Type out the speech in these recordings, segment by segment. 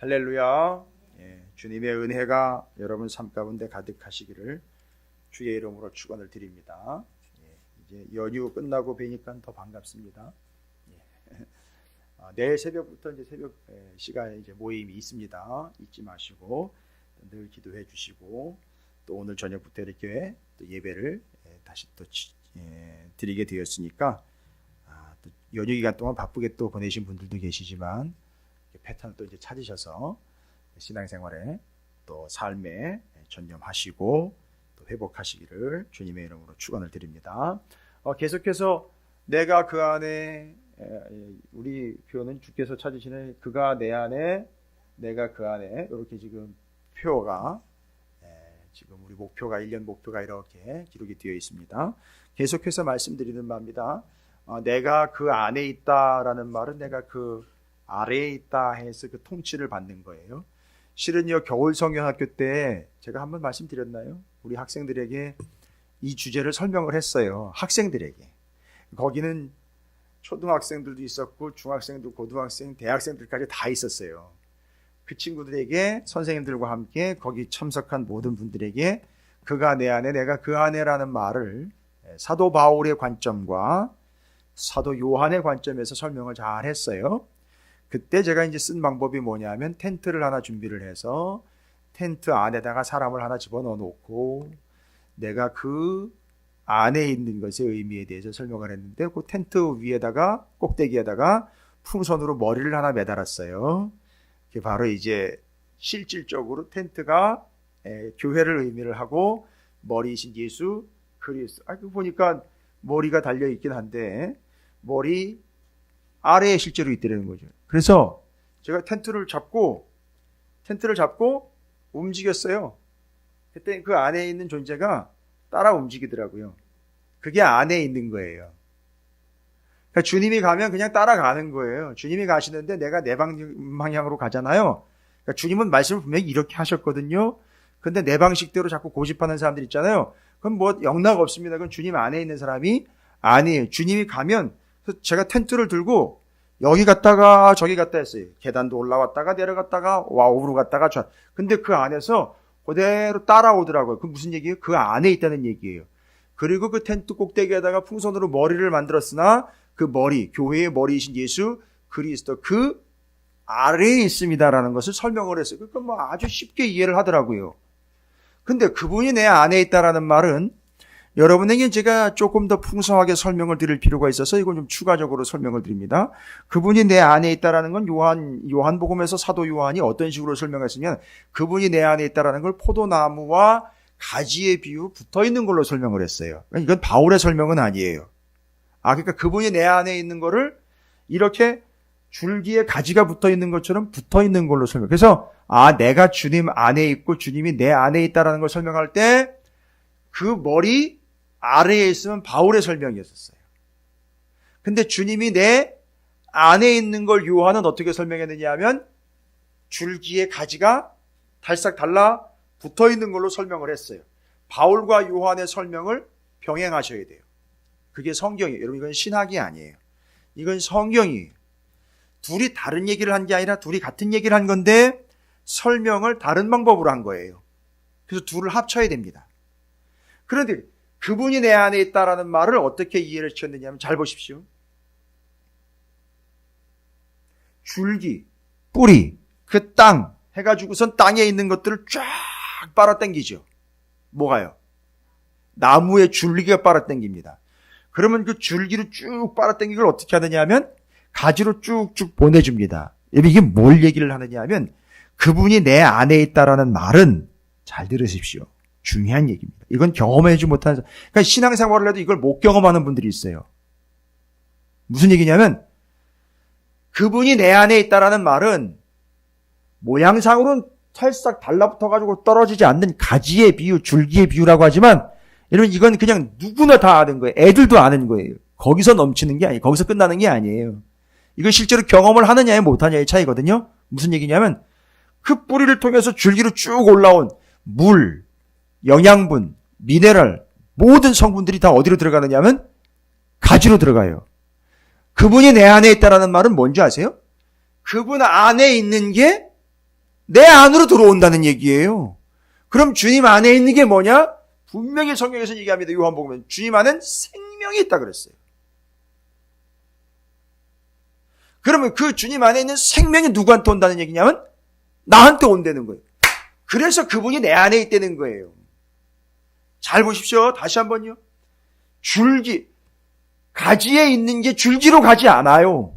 할렐루야. 주님의 은혜가 여러분 삶 가운데 가득하시기를 주의 이름으로 축원을 드립니다. 이제 연휴 끝나고 뵈니까 더 반갑습니다. 내일 새벽부터 이제 새벽 시간에 이제 모임이 있습니다. 잊지 마시고 늘 기도해 주시고 또 오늘 저녁부터 이렇게 또 예배를 다시 또 드리게 되었으니까 또 연휴 기간 동안 바쁘게 또 보내신 분들도 계시지만 패턴을 또 이제 찾으셔서 신앙생활에 또 삶에 전념하시고 또 회복하시기를 주님의 이름으로 축원을 드립니다. 계속해서 내가 그 안에, 우리 표현은 주께서 찾으시는 그가 내 안에 내가 그 안에, 이렇게 지금 표가 지금 우리 목표가 1년 목표가 이렇게 기록이 되어 있습니다. 계속해서 말씀드리는 바입니다. 내가 그 안에 있다라는 말은 내가 그 아래에 있다 해서 그 통치를 받는 거예요. 실은요, 겨울 성경학교 때 제가 한번 말씀드렸나요? 우리 학생들에게 이 주제를 설명을 했어요. 학생들에게. 거기는 초등학생들도 있었고 중학생도 고등학생, 대학생들까지 다 있었어요. 그 친구들에게 선생님들과 함께 거기 참석한 모든 분들에게 그가 내 안에 내가 그 안에라는 말을 사도 바울의 관점과 사도 요한의 관점에서 설명을 잘 했어요. 그때 제가 이제 쓴 방법이 뭐냐면 텐트를 하나 준비를 해서 텐트 안에다가 사람을 하나 집어넣어 놓고 내가 그 안에 있는 것의 의미에 대해서 설명을 했는데 그 텐트 위에다가 꼭대기에다가 풍선으로 머리를 하나 매달았어요. 그게 바로 이제 실질적으로 텐트가 교회를 의미를 하고 머리이신 예수 그리스도. 그 보니까 머리가 달려 있긴 한데 머리 아래에 실제로 있다는 거죠. 그래서 제가 텐트를 잡고 움직였어요. 그때 그 안에 있는 존재가 따라 움직이더라고요. 그게 안에 있는 거예요. 그러니까 주님이 가면 그냥 따라가는 거예요. 주님이 가시는데 내가 내 방향으로 가잖아요. 그러니까 주님은 말씀을 분명히 이렇게 하셨거든요. 근데 내 방식대로 자꾸 고집하는 사람들 있잖아요. 그럼 뭐 영락 없습니다. 그건 주님 안에 있는 사람이 아니에요. 주님이 가면 제가 텐트를 들고 여기 갔다가 저기 갔다 했어요. 계단도 올라왔다가 내려갔다가 와우로 갔다가 저. 근데 그 안에서 그대로 따라오더라고요. 그 무슨 얘기예요? 그 안에 있다는 얘기예요. 그리고 그 텐트 꼭대기에다가 풍선으로 머리를 만들었으나 그 머리, 교회의 머리이신 예수 그리스도 그 아래에 있습니다라는 것을 설명을 했어요. 그러니까 뭐 아주 쉽게 이해를 하더라고요. 근데 그분이 내 안에 있다라는 말은 여러분에게 제가 조금 더 풍성하게 설명을 드릴 필요가 있어서 이건 좀 추가적으로 설명을 드립니다. 그분이 내 안에 있다라는 건 요한복음에서 사도 요한이 어떤 식으로 설명했으면 그분이 내 안에 있다라는 걸 포도나무와 가지의 비유로 붙어 있는 걸로 설명을 했어요. 이건 바울의 설명은 아니에요. 그러니까 그분이 내 안에 있는 거를 이렇게 줄기에 가지가 붙어 있는 것처럼 붙어 있는 걸로 설명. 그래서 내가 주님 안에 있고 주님이 내 안에 있다라는 걸 설명할 때 그 머리 아래에 있으면 바울의 설명이었어요. 근데 주님이 내 안에 있는 걸 요한은 어떻게 설명했느냐 하면 줄기에 가지가 달싹 달라 붙어 있는 걸로 설명을 했어요. 바울과 요한의 설명을 병행하셔야 돼요. 그게 성경이에요. 여러분 이건 신학이 아니에요. 이건 성경이에요. 둘이 다른 얘기를 한 게 아니라 둘이 같은 얘기를 한 건데 설명을 다른 방법으로 한 거예요. 그래서 둘을 합쳐야 됩니다. 그런데 그분이 내 안에 있다라는 말을 어떻게 이해를 시켰느냐 하면 잘 보십시오. 줄기, 뿌리, 그 땅 해가지고선 땅에 있는 것들을 쫙 빨아당기죠. 뭐가요? 나무의 줄기가 빨아당깁니다. 그러면 그 줄기를 쭉 빨아당기는 걸 어떻게 하느냐 하면 가지로 쭉쭉 보내줍니다. 이게 뭘 얘기를 하느냐 하면 그분이 내 안에 있다라는 말은 잘 들으십시오. 중요한 얘기입니다. 이건 경험하지 못하는, 그러니까 신앙생활을 해도 이걸 못 경험하는 분들이 있어요. 무슨 얘기냐면 그분이 내 안에 있다라는 말은 모양상으로는 살짝 달라붙어가지고 떨어지지 않는 가지의 비유, 줄기의 비유라고 하지만 여러분 이건 그냥 누구나 다 아는 거예요. 애들도 아는 거예요. 거기서 넘치는 게 아니에요. 거기서 끝나는 게 아니에요. 이걸 실제로 경험을 하느냐에 못하냐의 차이거든요. 무슨 얘기냐면 그 뿌리를 통해서 줄기로 쭉 올라온 물, 영양분, 미네랄, 모든 성분들이 다 어디로 들어가느냐 하면 가지로 들어가요. 그분이 내 안에 있다라는 말은 뭔지 아세요? 그분 안에 있는 게 내 안으로 들어온다는 얘기예요. 그럼 주님 안에 있는 게 뭐냐? 분명히 성경에서 얘기합니다. 요한복음은 주님 안엔 생명이 있다 그랬어요. 그러면 그 주님 안에 있는 생명이 누구한테 온다는 얘기냐면 나한테 온다는 거예요. 그래서 그분이 내 안에 있다는 거예요. 잘 보십시오. 다시 한번요. 줄기, 가지에 있는 게 줄기로 가지 않아요.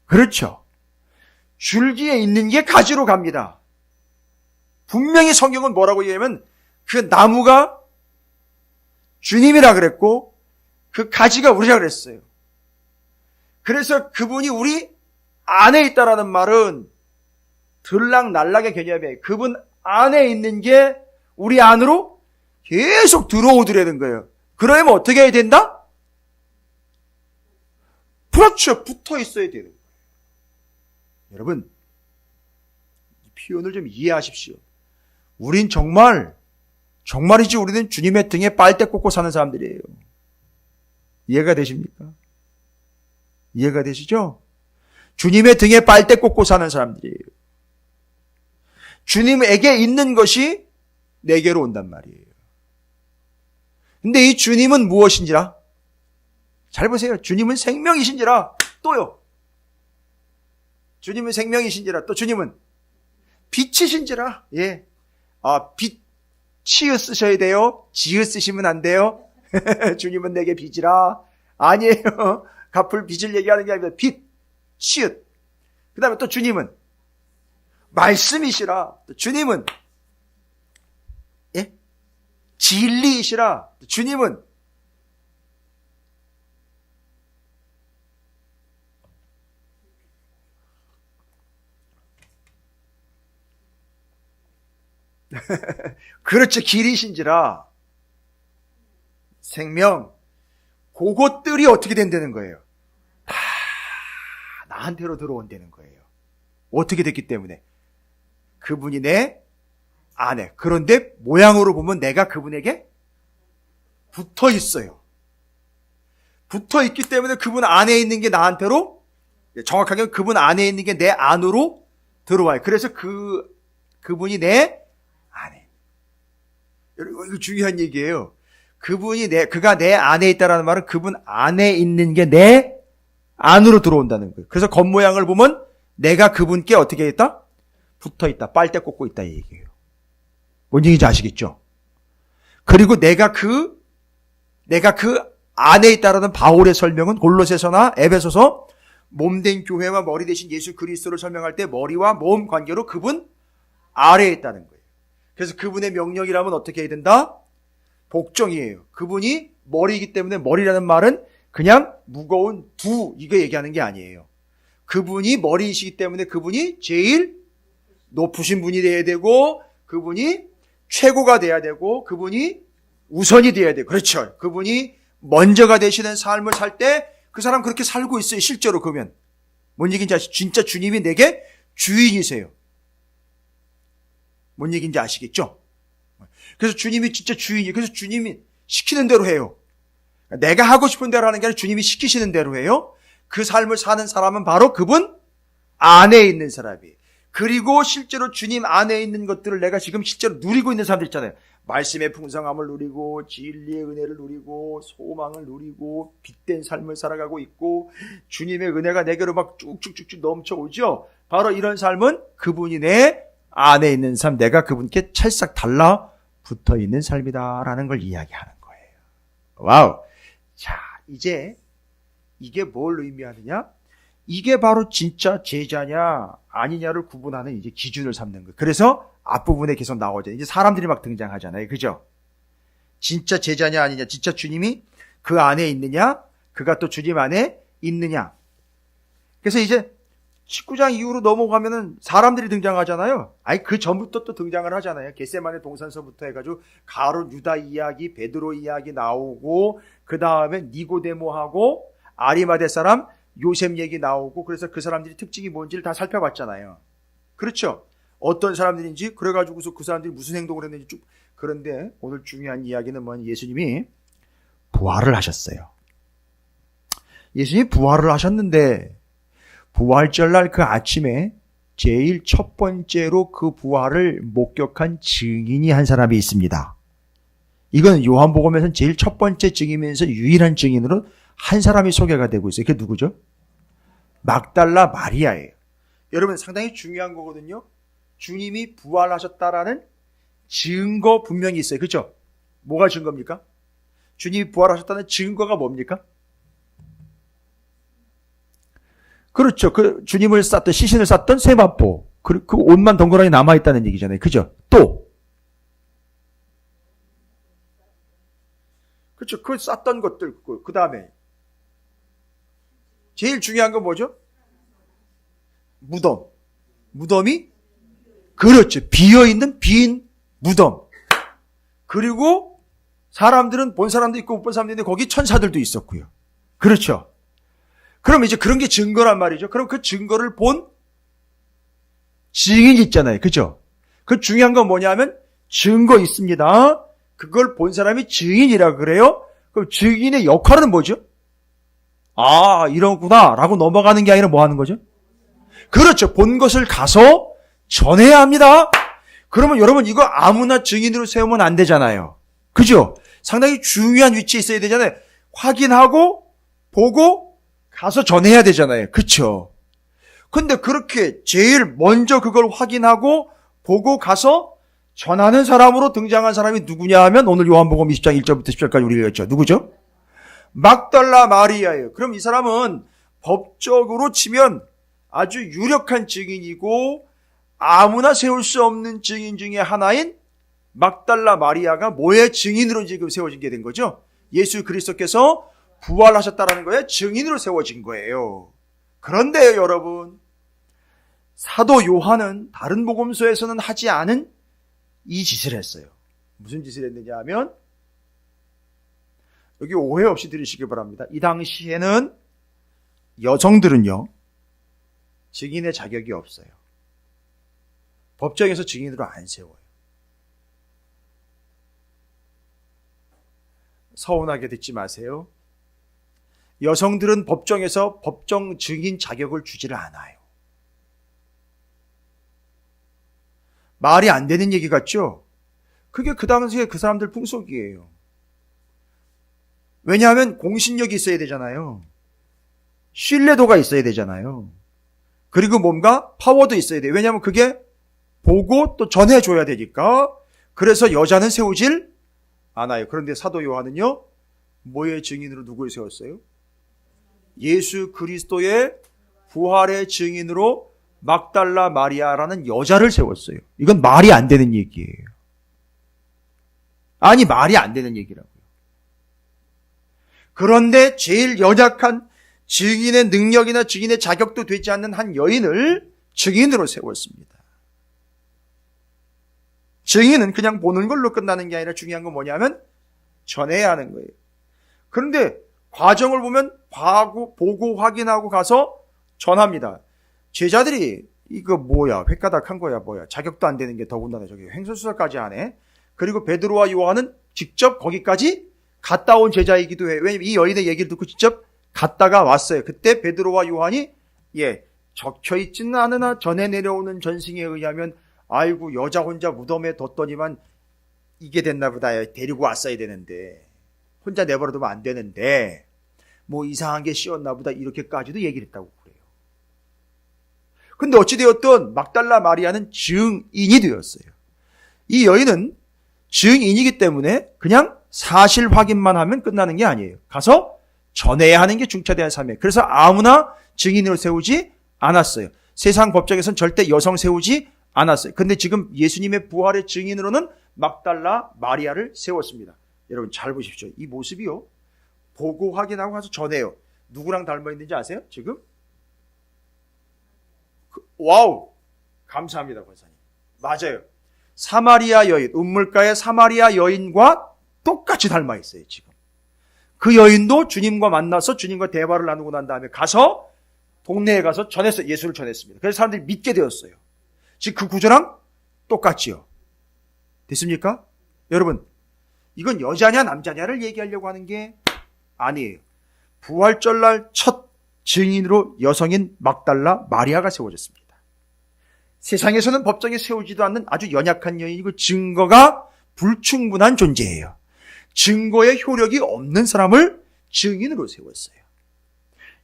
그렇죠. 줄기에 있는 게 가지로 갑니다. 분명히 성경은 뭐라고 얘기하면 그 나무가 주님이라 그랬고 그 가지가 우리라 그랬어요. 그래서 그분이 우리 안에 있다라는 말은 들락날락의 개념이에요. 그분 안에 있는 게 우리 안으로 계속 들어오더라는 거예요. 그러면 어떻게 해야 된다? 그렇죠. 붙어 있어야 되는 거예요. 여러분, 이 표현을 좀 이해하십시오. 우린 정말이지 우리는 주님의 등에 빨대 꽂고 사는 사람들이에요. 이해가 되십니까? 이해가 되시죠? 주님의 등에 빨대 꽂고 사는 사람들이에요. 주님에게 있는 것이 내게로 온단 말이에요. 근데 이 주님은 무엇인지라? 잘 보세요. 주님은 생명이신지라. 또요. 주님은 생명이신지라. 또 주님은 빛이신지라. 예. 빛 치읓 쓰셔야 돼요. 지읒 쓰시면 안 돼요. 주님은 내게 빛이라. 아니에요. 갚을 빚을 얘기하는 게 아니라 빛, 치읓. 그 다음에 또 주님은 말씀이시라. 또 주님은 예? 진리이시라. 또 주님은 그렇죠. 길이신지라. 생명. 그것들이 어떻게 된다는 거예요? 다 나한테로 들어온다는 거예요. 어떻게 됐기 때문에? 그분이 내 안에. 그런데 모양으로 보면 내가 그분에게 붙어 있어요. 붙어 있기 때문에 그분 안에 있는 게 나한테로, 정확하게 그분 안에 있는 게 내 안으로 들어와요. 그래서 그분이 내 안에. 여러분, 이거 중요한 얘기예요. 그가 내 안에 있다라는 말은 그분 안에 있는 게 내 안으로 들어온다는 거예요. 그래서 겉모양을 보면 내가 그분께 어떻게 있다? 붙어 있다. 빨대 꽂고 있다. 이 얘기예요. 뭔 얘기인지 아시겠죠? 그리고 내가 그 안에 있다라는 바울의 설명은 골로새서나 에베소서 몸된 교회와 머리 대신 예수 그리스도를 설명할 때 머리와 몸 관계로 그분 아래에 있다는 거예요. 그래서 그분의 명령이라면 어떻게 해야 된다? 복종이에요. 그분이 머리이기 때문에 머리라는 말은 그냥 무거운 이거 얘기하는 게 아니에요. 그분이 머리이시기 때문에 그분이 제일 높으신 분이 돼야 되고 그분이 최고가 돼야 되고 그분이 우선이 돼야 돼요. 그렇죠. 그분이 먼저가 되시는 삶을 살 때 그 사람 그렇게 살고 있어요. 실제로 그러면. 뭔 얘기인지 아시죠? 진짜 주님이 내게 주인이세요. 뭔 얘기인지 아시겠죠? 그래서 주님이 진짜 주인이에요. 그래서 주님이 시키는 대로 해요. 내가 하고 싶은 대로 하는 게 아니라 주님이 시키시는 대로 해요. 그 삶을 사는 사람은 바로 그분 안에 있는 사람이에요. 그리고 실제로 주님 안에 있는 것들을 내가 지금 실제로 누리고 있는 사람들 있잖아요. 말씀의 풍성함을 누리고 진리의 은혜를 누리고 소망을 누리고 빛된 삶을 살아가고 있고 주님의 은혜가 내게로 막 쭉쭉쭉쭉 넘쳐오죠. 바로 이런 삶은 그분이 내 안에 있는 삶, 내가 그분께 찰싹 달라붙어 있는 삶이다라는 걸 이야기하는 거예요. 와우. 자, 이제 이게 뭘 의미하느냐? 이게 바로 진짜 제자냐 아니냐를 구분하는 이제 기준을 삼는 거예요. 그래서 앞부분에 계속 나오죠. 이제 사람들이 막 등장하잖아요. 그죠? 진짜 제자냐 아니냐, 진짜 주님이 그 안에 있느냐, 그가 또 주님 안에 있느냐. 그래서 이제 19장 이후로 넘어가면은 사람들이 등장하잖아요. 아니, 그 전부터 또 등장을 하잖아요. 겟세마네 동산서부터 해가지고 가룟 유다 이야기, 베드로 이야기 나오고, 그 다음에 니고데모하고 아리마대 사람 요셉 얘기 나오고, 그래서 그 사람들이 특징이 뭔지를 다 살펴봤잖아요. 그렇죠? 어떤 사람들인지, 그래가지고서 그 사람들이 무슨 행동을 했는지 쭉. 그런데 오늘 중요한 이야기는 뭐냐? 예수님이 부활을 하셨어요. 예수님이 부활을 하셨는데, 부활절날 그 아침에 제일 첫 번째로 그 부활을 목격한 증인이 한 사람이 있습니다. 이건 요한복음에서는 제일 첫 번째 증인이면서 유일한 증인으로 한 사람이 소개가 되고 있어요. 그게 누구죠? 막달라 마리아예요. 여러분 상당히 중요한 거거든요. 주님이 부활하셨다라는 증거 분명히 있어요. 그렇죠? 뭐가 증거입니까? 주님이 부활하셨다는 증거가 뭡니까? 그렇죠. 그 주님을 쌌던 시신을 쌌던 세마포. 그 옷만 덩그러니 남아있다는 얘기잖아요. 그죠? 또 그렇죠. 그 쌌던 것들 그 다음에 제일 중요한 건 뭐죠? 무덤. 무덤이 그렇죠. 비어있는 빈 무덤. 그리고 사람들은 본 사람도 있고 못 본 사람도 있는데 거기 천사들도 있었고요. 그렇죠. 그럼 이제 그런 게 증거란 말이죠. 그럼 그 증거를 본 증인이 있잖아요. 그죠? 그 중요한 건 뭐냐면 증거 있습니다. 그걸 본 사람이 증인이라 그래요. 그럼 증인의 역할은 뭐죠? 아, 이런구나 라고 넘어가는 게 아니라 뭐 하는 거죠? 그렇죠. 본 것을 가서 전해야 합니다. 그러면 여러분 이거 아무나 증인으로 세우면 안 되잖아요. 그죠? 상당히 중요한 위치에 있어야 되잖아요. 확인하고 보고 가서 전해야 되잖아요. 그렇죠? 근데 그렇게 제일 먼저 그걸 확인하고 보고 가서 전하는 사람으로 등장한 사람이 누구냐 하면 오늘 요한복음 20장 1절부터 10절까지 우리 읽었죠. 누구죠? 막달라 마리아예요. 그럼 이 사람은 법적으로 치면 아주 유력한 증인이고 아무나 세울 수 없는 증인 중에 하나인 막달라 마리아가 뭐의 증인으로 지금 세워진 게 된 거죠? 예수 그리스도께서 부활하셨다라는 거에 증인으로 세워진 거예요. 그런데 여러분, 사도 요한은 다른 복음서에서는 하지 않은 이 짓을 했어요. 무슨 짓을 했느냐 하면 여기 오해 없이 들으시기 바랍니다. 이 당시에는 여성들은요 증인의 자격이 없어요. 법정에서 증인으로 안 세워요. 서운하게 듣지 마세요. 여성들은 법정에서 법정 증인 자격을 주지를 않아요. 말이 안 되는 얘기 같죠? 그게 그 당시에 그 사람들 풍속이에요. 왜냐하면 공신력이 있어야 되잖아요. 신뢰도가 있어야 되잖아요. 그리고 뭔가 파워도 있어야 돼요. 왜냐하면 그게 보고 또 전해줘야 되니까. 그래서 여자는 세우질 않아요. 그런데 사도 요한은요, 뭐의 증인으로 누구를 세웠어요? 예수 그리스도의 부활의 증인으로 막달라 마리아라는 여자를 세웠어요. 이건 말이 안 되는 얘기예요. 아니, 말이 안 되는 얘기라고요. 그런데 제일 연약한 증인의 능력이나 증인의 자격도 되지 않는 한 여인을 증인으로 세웠습니다. 증인은 그냥 보는 걸로 끝나는 게 아니라 중요한 건 뭐냐면 전해야 하는 거예요. 그런데 과정을 보면 보고 확인하고 가서 전합니다. 제자들이 이거 뭐야, 획가닥한 거야 뭐야, 자격도 안 되는 게 더군다나 저기 횡설수설까지 하네. 그리고 베드로와 요한은 직접 거기까지 갔다 온 제자이기도 해요. 왜냐면 이 여인의 얘기를 듣고 직접 갔다가 왔어요. 그때 베드로와 요한이 적혀있지는 않으나 전해 내려오는 전승에 의하면 아이고 여자 혼자 무덤에 뒀더니만 이게 됐나 보다. 데리고 왔어야 되는데 혼자 내버려두면 안 되는데 뭐 이상한 게 씌었나 보다. 이렇게까지도 얘기를 했다고 그래요. 근데 어찌되었든 막달라 마리아는 증인이 되었어요. 이 여인은 증인이기 때문에 그냥 사실 확인만 하면 끝나는 게 아니에요. 가서 전해야 하는 게 중차대한 삶이에요. 그래서 아무나 증인으로 세우지 않았어요. 세상 법정에서는 절대 여성 세우지 않았어요. 근데 지금 예수님의 부활의 증인으로는 막달라 마리아를 세웠습니다. 여러분 잘 보십시오. 이 모습이요, 보고 확인하고 가서 전해요. 누구랑 닮아 있는지 아세요? 지금? 와우, 감사합니다 권사님. 맞아요. 사마리아 여인, 운물가의 사마리아 여인과 똑같이 닮아 있어요. 지금 그 여인도 주님과 만나서 주님과 대화를 나누고 난 다음에 가서 동네에 가서 전했어요. 예수를 전했습니다. 그래서 사람들이 믿게 되었어요. 지금 그 구조랑 똑같지요. 됐습니까? 여러분, 이건 여자냐 남자냐를 얘기하려고 하는 게 아니에요. 부활절날 첫 증인으로 여성인 막달라 마리아가 세워졌습니다. 세상에서는 법정에 세우지도 않는 아주 연약한 여인이고 증거가 불충분한 존재예요. 증거의 효력이 없는 사람을 증인으로 세웠어요.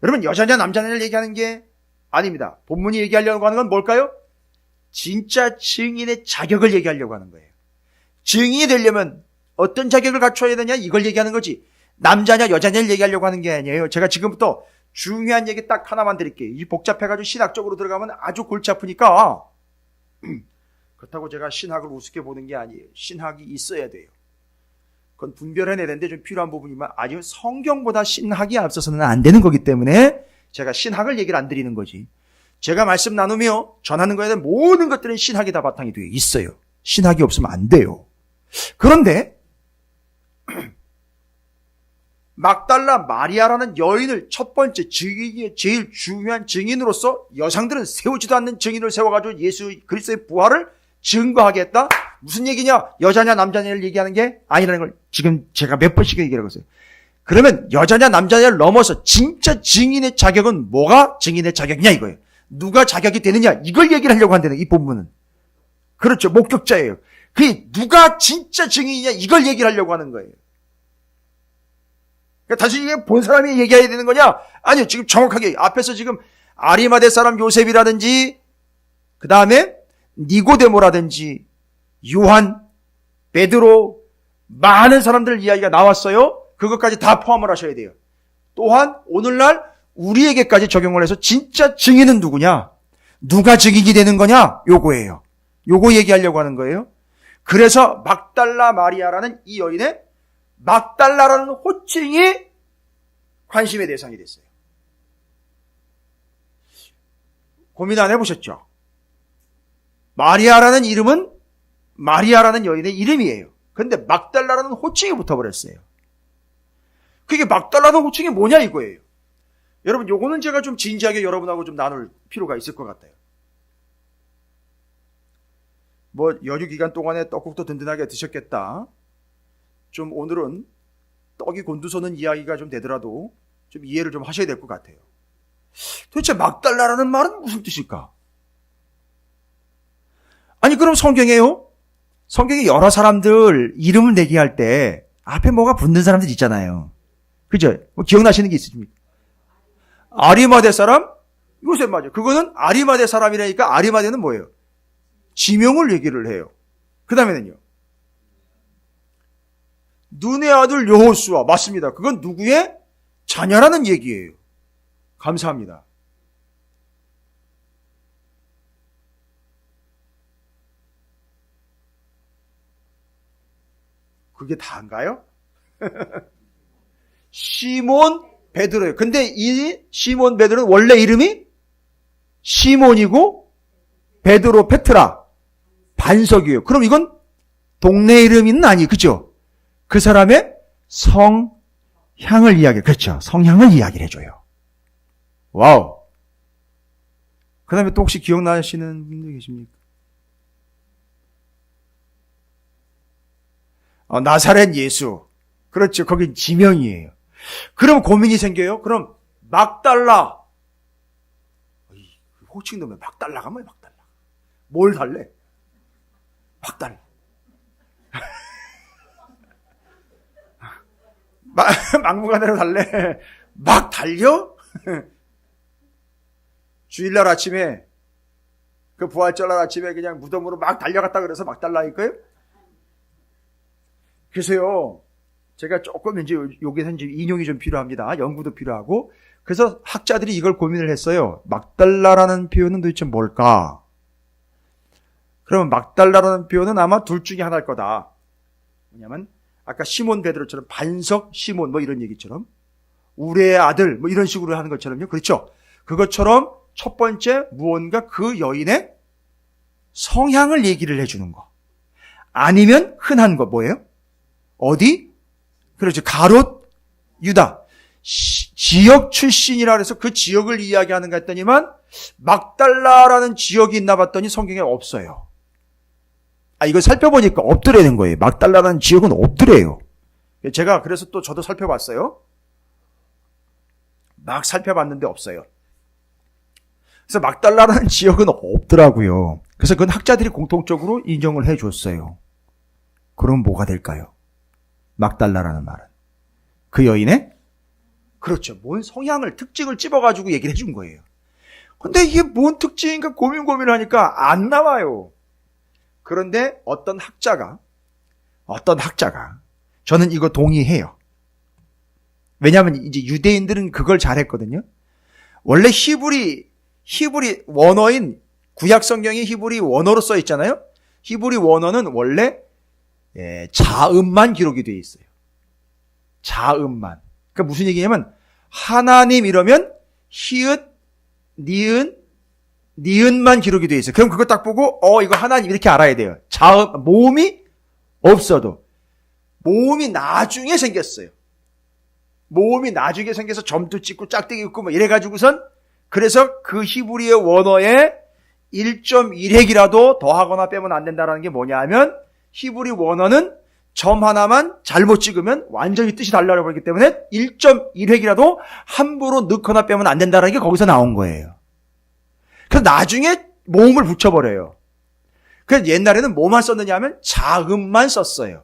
여러분, 여자냐 남자냐를 얘기하는 게 아닙니다. 본문이 얘기하려고 하는 건 뭘까요? 진짜 증인의 자격을 얘기하려고 하는 거예요. 증인이 되려면 어떤 자격을 갖춰야 되냐, 이걸 얘기하는 거지. 남자냐 여자냐를 얘기하려고 하는 게 아니에요. 제가 지금부터 중요한 얘기 딱 하나만 드릴게요. 이 복잡해가지고 신학적으로 들어가면 아주 골치 아프니까. 그렇다고 제가 신학을 우습게 보는 게 아니에요. 신학이 있어야 돼요. 그건 분별해내야 되는데 좀 필요한 부분이지만 아주 성경보다 신학이 앞서서는 안 되는 거기 때문에 제가 신학을 얘기를 안 드리는 거지. 제가 말씀 나누며 전하는 거에 대한 모든 것들은 신학이 다 바탕이 되어 있어요. 신학이 없으면 안 돼요. 그런데 막달라 마리아라는 여인을 첫 번째 증인이 제일 중요한 증인으로서 여성들은 세우지도 않는 증인을 세워가지고 예수 그리스도의 부활을 증거하게 했다? 무슨 얘기냐? 여자냐 남자냐를 얘기하는 게 아니라는 걸 지금 제가 몇 번씩 얘기하고 있어요. 그러면 여자냐 남자냐를 넘어서 진짜 증인의 자격은 뭐가 증인의 자격이냐 이거예요. 누가 자격이 되느냐 이걸 얘기를 하려고 한다는 이 본문은. 그렇죠. 목격자예요. 그게 누가 진짜 증인이냐 이걸 얘기를 하려고 하는 거예요. 그러니까 단순히 이게 본 사람이 얘기해야 되는 거냐? 아니요. 지금 정확하게 앞에서 지금 아리마대 사람 요셉이라든지 그 다음에 니고데모라든지 요한, 베드로 많은 사람들 이야기가 나왔어요. 그것까지 다 포함을 하셔야 돼요. 또한 오늘날 우리에게까지 적용을 해서 진짜 증인은 누구냐? 누가 증인이 되는 거냐? 요거예요. 요거 얘기하려고 하는 거예요. 그래서 막달라 마리아라는 이 여인의 막달라라는 호칭이 관심의 대상이 됐어요. 고민 안 해보셨죠? 마리아라는 이름은 마리아라는 여인의 이름이에요. 그런데 막달라라는 호칭이 붙어버렸어요. 그게 막달라는 호칭이 뭐냐 이거예요. 여러분 요거는 제가 좀 진지하게 여러분하고 좀 나눌 필요가 있을 것 같아요. 뭐 연휴 기간 동안에 떡국도 든든하게 드셨겠다. 좀 오늘은 떡이 곤두서는 이야기가 좀 되더라도 좀 이해를 좀 하셔야 될 것 같아요. 도대체 막달라라는 말은 무슨 뜻일까? 아니 그럼 성경에요? 성경에 여러 사람들 이름을 내게 할 때 앞에 뭐가 붙는 사람들 있잖아요. 그죠? 뭐 기억나시는 게 있으십니까? 아리마대 사람? 요셉 맞아요. 그거는 아리마대 사람이라니까 아리마대는 뭐예요? 지명을 얘기를 해요. 그 다음에는요. 눈의 아들 여호수아 맞습니다. 그건 누구의 자녀라는 얘기예요. 감사합니다. 그게 다인가요? 시몬 베드로예요. 근데 이 시몬 베드로는 원래 이름이 시몬이고 베드로 페트라 반석이에요. 그럼 이건 동네 이름은 아니, 그죠? 그 사람의 성향을 그렇죠. 성향을 이야기를 해줘요. 와우. 그 다음에 또 혹시 기억나시는 분들 계십니까? 나사렛 예수. 그렇죠. 거긴 지명이에요. 그럼 고민이 생겨요. 그럼 막달라. 호칭 넣으면 막달라가 뭐야, 막달라. 뭘 달래? 막달라. 막무가내로 달래. 막 달려? 주일날 아침에, 그 부활절날 아침에 그냥 무덤으로 막 달려갔다 그래서 막 달라니까요? 그래서요, 제가 조금 이제 여기서 이제 인용이 좀 필요합니다. 연구도 필요하고. 그래서 학자들이 이걸 고민을 했어요. 막달라라는 표현은 도대체 뭘까? 그러면 막달라라는 표현은 아마 둘 중에 하나일 거다. 뭐냐면, 아까 시몬 베드로처럼 반석 시몬 뭐 이런 얘기처럼, 우레의 아들 뭐 이런 식으로 하는 것처럼요. 그렇죠? 그것처럼 첫 번째 무언가 그 여인의 성향을 얘기를 해주는 거. 아니면 흔한 거 뭐예요? 어디? 그렇죠. 가롯 유다. 지역 출신이라 해서 그 지역을 이야기하는가 했더니만 막달라라는 지역이 있나 봤더니 성경에 없어요. 이거 살펴보니까 없더라는 거예요. 막달라라는 지역은 없더래요. 제가 그래서 또 저도 살펴봤어요. 막 살펴봤는데 없어요. 그래서 막달라라는 지역은 없더라고요. 그래서 그건 학자들이 공통적으로 인정을 해줬어요. 그럼 뭐가 될까요? 막달라라는 말은 그 여인의 그렇죠. 뭔 성향을 특징을 찝어가지고 얘기를 해준 거예요. 근데 이게 뭔 특징인가 고민을 하니까 안 나와요. 그런데 어떤 학자가 저는 이거 동의해요. 왜냐하면 이제 유대인들은 그걸 잘했거든요. 원래 히브리 원어인 구약 성경이 히브리 원어로 써 있잖아요. 히브리 원어는 원래 자음만 기록이 되어 있어요. 자음만. 그러니까 무슨 얘기냐면 하나님 이러면 히읗, 니은만 기록이 되어 있어요. 그럼 그거 딱 보고 이거 하나님 이렇게 알아야 돼요. 자음, 모음이 없어도. 모음이 나중에 생겼어요. 모음이 나중에 생겨서 점도 찍고 짝대기 있고 뭐 이래가지고선 그래서 그 히브리의 원어에 1.1획이라도 더하거나 빼면 안 된다는 게 뭐냐 하면 히브리 원어는 점 하나만 잘못 찍으면 완전히 뜻이 달라버리기 때문에 1.1획이라도 함부로 넣거나 빼면 안 된다는 게 거기서 나온 거예요. 그래서 나중에 모음을 붙여버려요. 그래서 옛날에는 뭐만 썼느냐 하면 자음만 썼어요.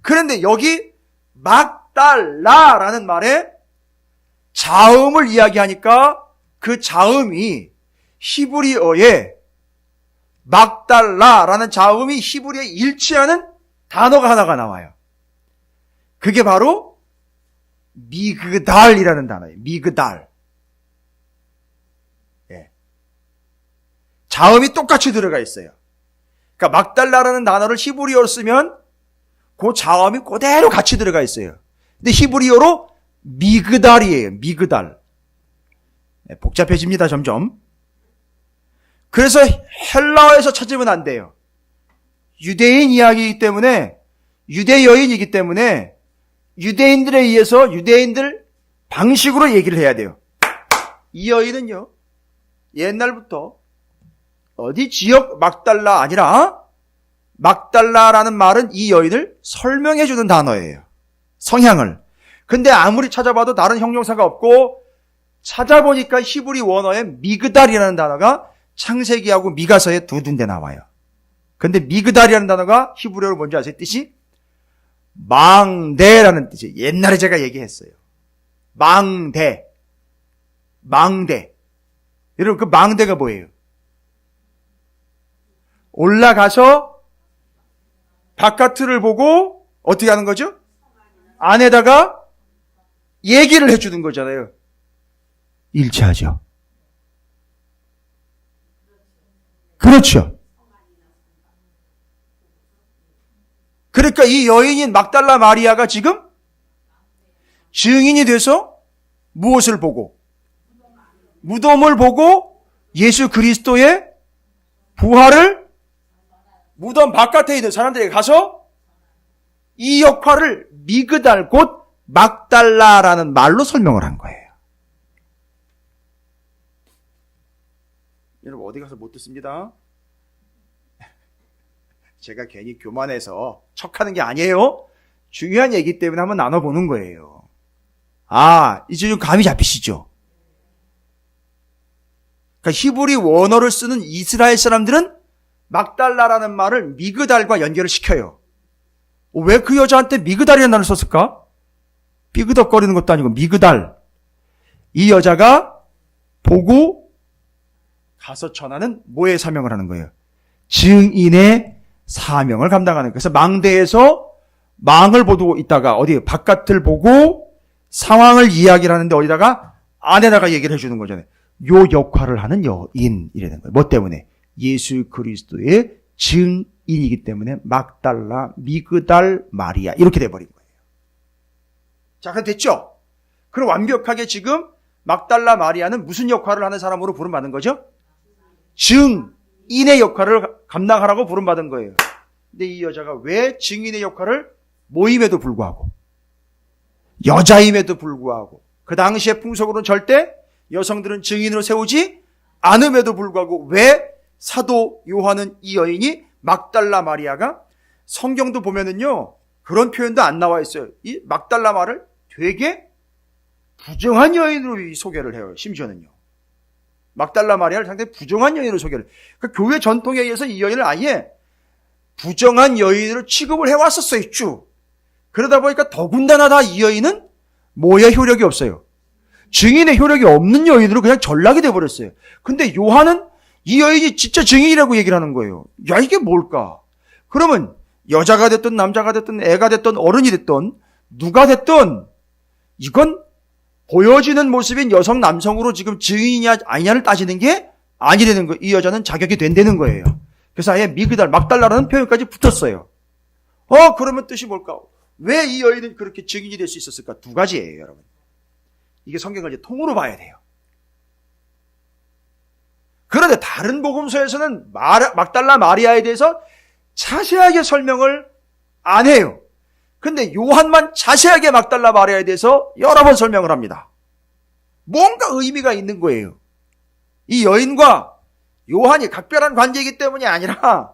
그런데 여기 막달라라는 말에 자음을 이야기하니까 그 자음이 히브리어에 막달라라는 자음이 히브리어에 일치하는 단어가 하나가 나와요. 그게 바로 미그달이라는 단어예요. 미그달. 예. 자음이 똑같이 들어가 있어요. 그러니까 막달라라는 단어를 히브리어로 쓰면 그 자음이 그대로 같이 들어가 있어요. 근데 히브리어로 미그달이에요. 미그달. 네, 복잡해집니다. 점점. 그래서 헬라어에서 찾으면 안 돼요. 유대인 이야기이기 때문에 유대 여인이기 때문에 유대인들에 의해서 유대인들 방식으로 얘기를 해야 돼요. 이 여인은요. 옛날부터 어디 지역 막달라 아니라 막달라라는 말은 이 여인을 설명해 주는 단어예요. 성향을. 근데 아무리 찾아봐도 다른 형용사가 없고 찾아보니까 히브리 원어에 미그달이라는 단어가 창세기하고 미가서에 두 군데 나와요. 근데 미그달이라는 단어가 히브리어로 뭔지 아세요? 뜻이? 망대라는 뜻이에요. 옛날에 제가 얘기했어요. 망대. 여러분 그 망대가 뭐예요? 올라가서 바깥을 보고 어떻게 하는 거죠? 안에다가 얘기를 해주는 거잖아요. 일치하죠. 그렇죠. 그러니까 이 여인인 막달라 마리아가 지금 증인이 돼서 무엇을 보고? 무덤을 보고 예수 그리스도의 부활을 무덤 바깥에 있는 사람들에게 가서 이 역할을 미그달 곧 막달라라는 말로 설명을 한 거예요. 여러분 어디 가서 못 듣습니다. 제가 괜히 교만해서 척하는 게 아니에요. 중요한 얘기 때문에 한번 나눠보는 거예요. 이제 좀 감이 잡히시죠? 그러니까 히브리 원어를 쓰는 이스라엘 사람들은 막달라라는 말을 미그달과 연결을 시켜요. 왜 그 여자한테 미그달이라는 단어를 썼을까? 삐그덕거리는 것도 아니고 미그달. 이 여자가 보고 가서 전하는 뭐의 사명을 하는 거예요? 증인의 사명을 감당하는 거예요. 그래서 망대에서 망을 보고 있다가 어디 바깥을 보고 상황을 이야기를 하는데 어디다가 안에다가 얘기를 해주는 거잖아요. 요 역할을 하는 여인이라는 거예요. 뭐 때문에? 예수 그리스도의 증인이기 때문에 막달라, 미그달, 마리아 이렇게 돼버린 거예요. 자, 그럼 됐죠? 그럼 완벽하게 지금 막달라 마리아는 무슨 역할을 하는 사람으로 부름받은 거죠? 증인의 역할을 감당하라고 부름받은 거예요. 근데 이 여자가 왜 증인의 역할을 모임에도 불구하고 여자임에도 불구하고 그 당시의 풍속으로는 절대 여성들은 증인으로 세우지 않음에도 불구하고 왜 사도 요한은 이 여인이 막달라 마리아가 성경도 보면은요 그런 표현도 안 나와 있어요. 이 막달라 말을 되게 부정한 여인으로 소개를 해요. 심지어는요. 막달라 마리아를 상당히 부정한 여인으로 소개를. 그러니까 교회 전통에 의해서 이 여인을 아예 부정한 여인으로 취급을 해왔었어요, 쭉. 그러다 보니까 더군다나 이 여인은 뭐에 효력이 없어요. 증인의 효력이 없는 여인으로 그냥 전락이 돼버렸어요. 근데 요한은 이 여인이 진짜 증인이라고 얘기를 하는 거예요. 야, 이게 뭘까? 그러면 여자가 됐든 남자가 됐든 애가 됐든 어른이 됐든 누가 됐든 이건 보여지는 모습인 여성 남성으로 지금 증인이냐 아니냐를 따지는 게 아니라는 거예요. 이 여자는 자격이 된다는 거예요. 그래서 아예 미그달 막달라라는 표현까지 붙었어요. 그러면 뜻이 뭘까? 왜 이 여인은 그렇게 증인이 될 수 있었을까? 두 가지예요, 여러분. 이게 성경을 이제 통으로 봐야 돼요. 그런데 다른 복음서에서는 막달라 마리아에 대해서 자세하게 설명을 안 해요. 근데 요한만 자세하게 막달라 마리아에 대해서 여러 번 설명을 합니다. 뭔가 의미가 있는 거예요. 이 여인과 요한이 각별한 관계이기 때문이 아니라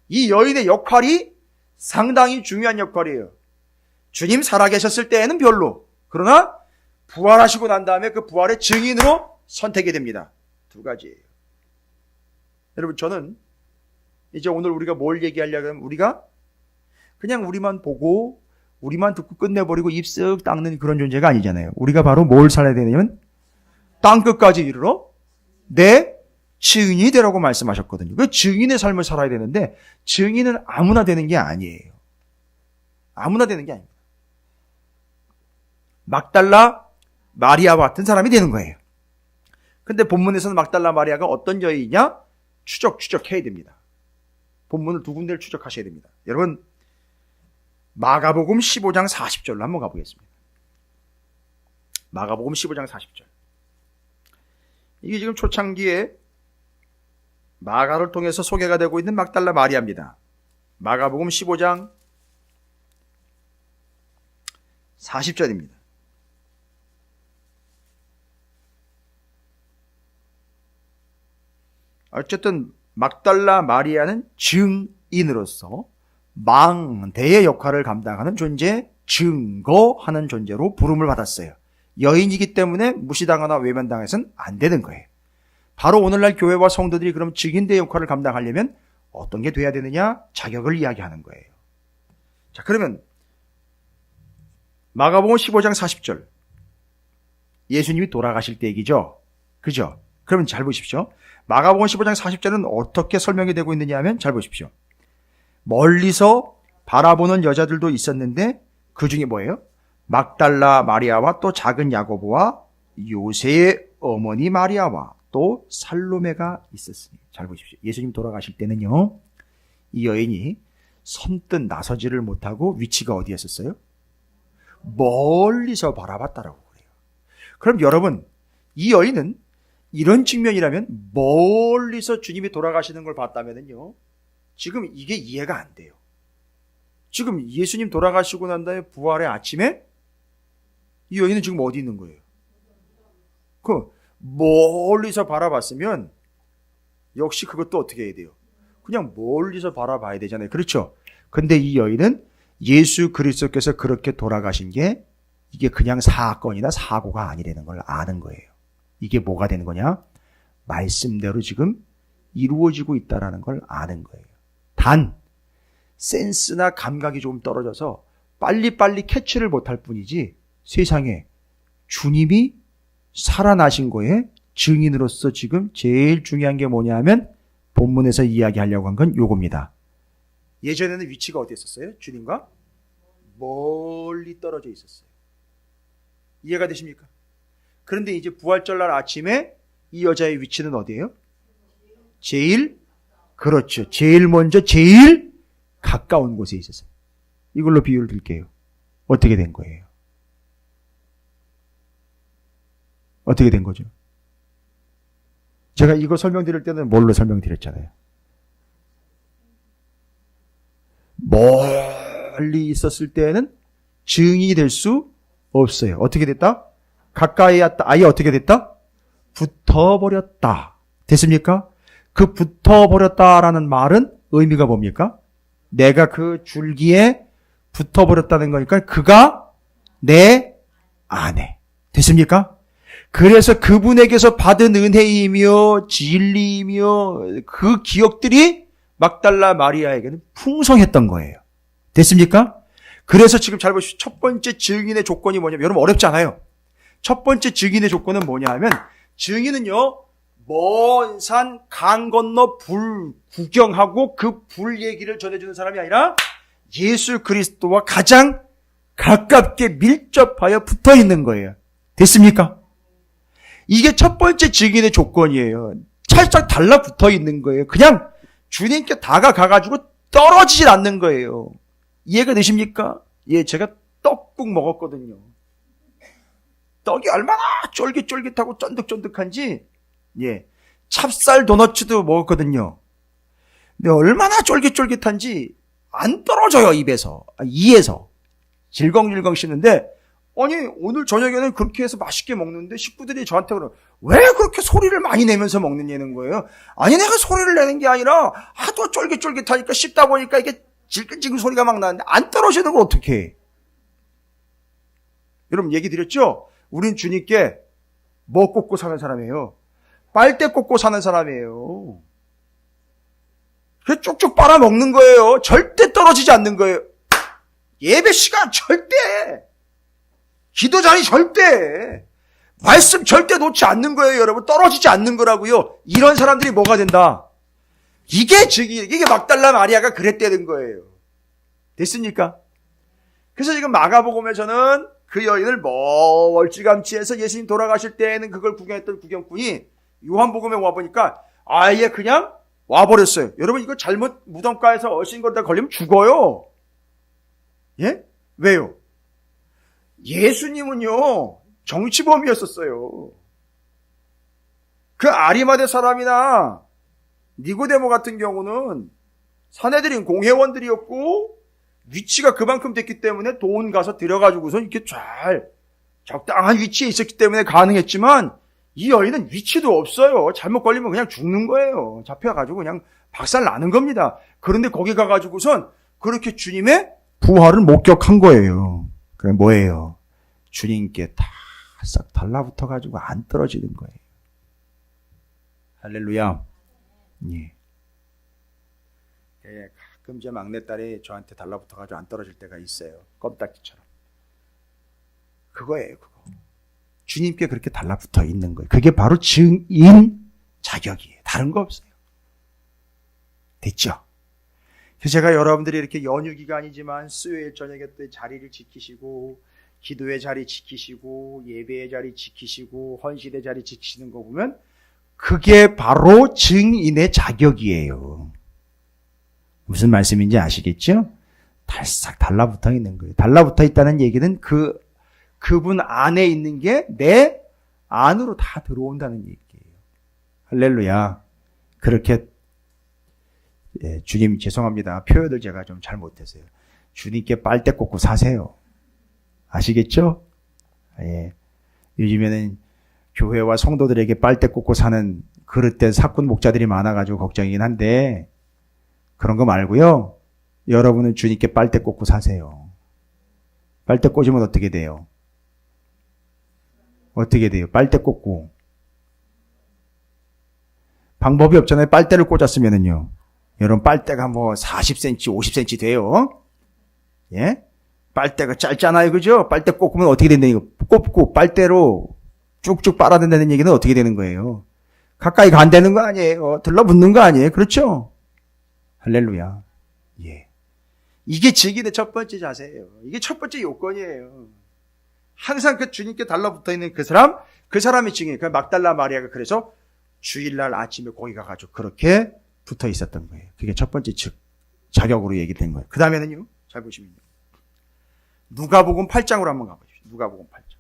이 여인의 역할이 상당히 중요한 역할이에요. 주님 살아계셨을 때에는 별로. 그러나 부활하시고 난 다음에 그 부활의 증인으로 선택이 됩니다. 두 가지예요. 여러분, 저는 이제 오늘 우리가 뭘 얘기하려고 하면 우리가 그냥 우리만 보고 우리만 듣고 끝내버리고 입 쓱 닦는 그런 존재가 아니잖아요. 우리가 바로 뭘 살아야 되냐면 땅끝까지 이르러 내 증인이 되라고 말씀하셨거든요. 그 증인의 삶을 살아야 되는데 증인은 아무나 되는 게 아니에요. 아무나 되는 게 아닙니다. 막달라 마리아와 같은 사람이 되는 거예요. 근데 본문에서는 막달라 마리아가 어떤 여인이냐? 추적해야 됩니다. 본문을 두 군데를 추적하셔야 됩니다. 여러분, 마가복음 15장 40절로 한번 가보겠습니다. 마가복음 15장 40절. 이게 지금 초창기에 마가를 통해서 소개가 되고 있는 막달라 마리아입니다. 마가복음 15장 40절입니다. 어쨌든 막달라 마리아는 증인으로서 망대의 역할을 감당하는 존재, 증거하는 존재로 부름을 받았어요. 여인이기 때문에 무시당하거나 외면당해서는 안 되는 거예요. 바로 오늘날 교회와 성도들이 그럼 증인대의 역할을 감당하려면 어떤 게 돼야 되느냐? 자격을 이야기하는 거예요. 자, 그러면 마가복음 15장 40절. 예수님이 돌아가실 때 얘기죠. 그죠? 그러면 잘 보십시오. 마가복음 15장 40절은 어떻게 설명이 되고 있느냐 하면 잘 보십시오. 멀리서 바라보는 여자들도 있었는데 그 중에 뭐예요? 막달라 마리아와 또 작은 야고보와 요새의 어머니 마리아와 또 살로메가 있었으니. 잘 보십시오. 예수님 돌아가실 때는요, 이 여인이 선뜻 나서지를 못하고 위치가 어디였었어요? 멀리서 바라봤다라고 그래요. 그럼 여러분, 이 여인은 이런 측면이라면 멀리서 주님이 돌아가시는 걸 봤다면요, 지금 이게 이해가 안 돼요. 지금 예수님 돌아가시고 난 다음에 부활의 아침에 이 여인은 지금 어디 있는 거예요? 그 멀리서 바라봤으면 역시 그것도 어떻게 해야 돼요? 그냥 멀리서 바라봐야 되잖아요. 그렇죠? 근데 이 여인은 예수 그리스도께서 그렇게 돌아가신 게 이게 그냥 사건이나 사고가 아니라는 걸 아는 거예요. 이게 뭐가 되는 거냐? 말씀대로 지금 이루어지고 있다는 걸 아는 거예요. 단 센스나 감각이 좀 떨어져서 빨리빨리 캐치를 못할 뿐이지 세상에 주님이 살아나신 거에 증인으로서 지금 제일 중요한 게 뭐냐 하면 본문에서 이야기하려고 한 건 요겁니다. 예전에는 위치가 어디 있었어요? 주님과 멀리 떨어져 있었어요. 이해가 되십니까? 그런데 이제 부활절날 아침에 이 여자의 위치는 어디예요? 그렇죠. 제일 먼저 제일 가까운 곳에 있었어요. 이걸로 비유를 드릴게요. 어떻게 된 거예요? 어떻게 된 거죠? 제가 이거 설명드릴 때는 뭘로 설명드렸잖아요. 멀리 있었을 때는 증인이 될 수 없어요. 어떻게 됐다? 가까이 왔다. 아예 어떻게 됐다? 붙어버렸다. 됐습니까? 그 붙어버렸다라는 말은 의미가 뭡니까? 내가 그 줄기에 붙어버렸다는 거니까 그가 내 안에. 됐습니까? 그래서 그분에게서 받은 은혜이며 진리이며 그 기억들이 막달라 마리아에게는 풍성했던 거예요. 됐습니까? 그래서 지금 잘 보십시오. 첫 번째 증인의 조건이 뭐냐면, 여러분 어렵지 않아요. 첫 번째 증인의 조건은 뭐냐 하면, 증인은요, 먼 산 강 건너 불 구경하고 그 불 얘기를 전해주는 사람이 아니라 예수 그리스도와 가장 가깝게 밀접하여 붙어 있는 거예요. 됐습니까? 이게 첫 번째 증인의 조건이에요. 살짝 달라붙어 있는 거예요. 그냥 주님께 다가가가지고 떨어지질 않는 거예요. 이해가 되십니까? 예, 제가 떡국 먹었거든요. 떡이 얼마나 쫄깃쫄깃하고 쫀득쫀득한지, 예, 찹쌀 도너츠도 먹었거든요. 근데 얼마나 쫄깃쫄깃한지 안 떨어져요, 이에서. 질겅질겅 씹는데, 아니, 오늘 저녁에는 그렇게 해서 맛있게 먹는데 식구들이 저한테 그래요. 왜 그렇게 소리를 많이 내면서 먹느냐는 거예요. 아니, 내가 소리를 내는 게 아니라 하도 쫄깃쫄깃하니까 씹다 보니까 이게 질끈질끈 소리가 막 나는데 안 떨어지는 걸 어떻게 해? 여러분 얘기 드렸죠? 우린 주님께 뭐 꽂고 사는 사람이에요. 빨대 꽂고 사는 사람이에요. 그래서 쭉쭉 빨아먹는 거예요. 절대 떨어지지 않는 거예요. 예배 시간 절대, 기도 자리 절대, 말씀 절대 놓지 않는 거예요, 여러분. 떨어지지 않는 거라고요. 이런 사람들이 뭐가 된다? 이게 막달라 마리아가 그랬다는 거예요. 됐습니까? 그래서 지금 마가복음에서는 그 여인을 멀찌감치 해서 예수님 돌아가실 때에는 그걸 구경했던 구경꾼이 요한복음에 와보니까 아예 그냥 와버렸어요. 여러분 이거 잘못 무덤가에서 어신거리다 걸리면 죽어요. 예? 왜요? 예수님은요 정치범이었었어요. 그 아리마대 사람이나 니고데모 같은 경우는 사내들인 공회원들이었고 위치가 그만큼 됐기 때문에 돈 가서 들여가지고서 이렇게 잘 적당한 위치에 있었기 때문에 가능했지만 이 여인은 위치도 없어요. 잘못 걸리면 그냥 죽는 거예요. 잡혀가지고 그냥 박살 나는 겁니다. 그런데 거기 가가지고선 그렇게 주님의 부활을 목격한 거예요. 그게 뭐예요? 주님께 다 싹 달라붙어가지고 안 떨어지는 거예요. 할렐루야. 예. 예, 가끔 제 막내딸이 저한테 달라붙어가지고 안 떨어질 때가 있어요. 껌딱지처럼. 그거예요, 그거. 주님께 그렇게 달라붙어 있는 거예요. 그게 바로 증인 자격이에요. 다른 거 없어요. 됐죠? 그래서 제가 여러분들이 이렇게 연휴 기간이지만 수요일 저녁에 또 자리를 지키시고 기도의 자리 지키시고 예배의 자리 지키시고 헌신의 자리 지키시는 거 보면 그게 바로 증인의 자격이에요. 무슨 말씀인지 아시겠죠? 달싹 달라붙어 있는 거예요. 달라붙어 있다는 얘기는 그분 안에 있는 게 내 안으로 다 들어온다는 얘기예요. 할렐루야. 그렇게 주님 죄송합니다. 표현을 제가 좀 잘못했어요. 주님께 빨대 꽂고 사세요. 아시겠죠? 예. 요즘에는 교회와 성도들에게 빨대 꽂고 사는 그릇된 사꾼 목자들이 많아가지고 걱정이긴 한데 그런 거 말고요. 여러분은 주님께 빨대 꽂고 사세요. 빨대 꽂으면 어떻게 돼요? 어떻게 돼요? 빨대 꽂고. 방법이 없잖아요. 빨대를 꽂았으면은요. 여러분 빨대가 뭐 40cm, 50cm 돼요. 예? 빨대가 짧잖아요. 그죠? 빨대 꽂으면 어떻게 된다는 이거. 꽂고 빨대로 쭉쭉 빨아든다는 얘기는 어떻게 되는 거예요? 가까이 간다는 거 아니에요. 들러붙는 거 아니에요. 그렇죠? 할렐루야. 예. 이게 증인의 첫 번째 자세예요. 이게 첫 번째 요건이에요. 항상 그 주님께 달라붙어 있는 그 사람이 증인. 그 막달라 마리아가 그래서 주일날 아침에 거기 가가지고 그렇게 붙어 있었던 거예요. 그게 첫 번째 자격으로 얘기된 거예요. 그 다음에는요, 잘 보시면요. 누가복음 8장으로 한번 가보십시오. 누가복음 8장.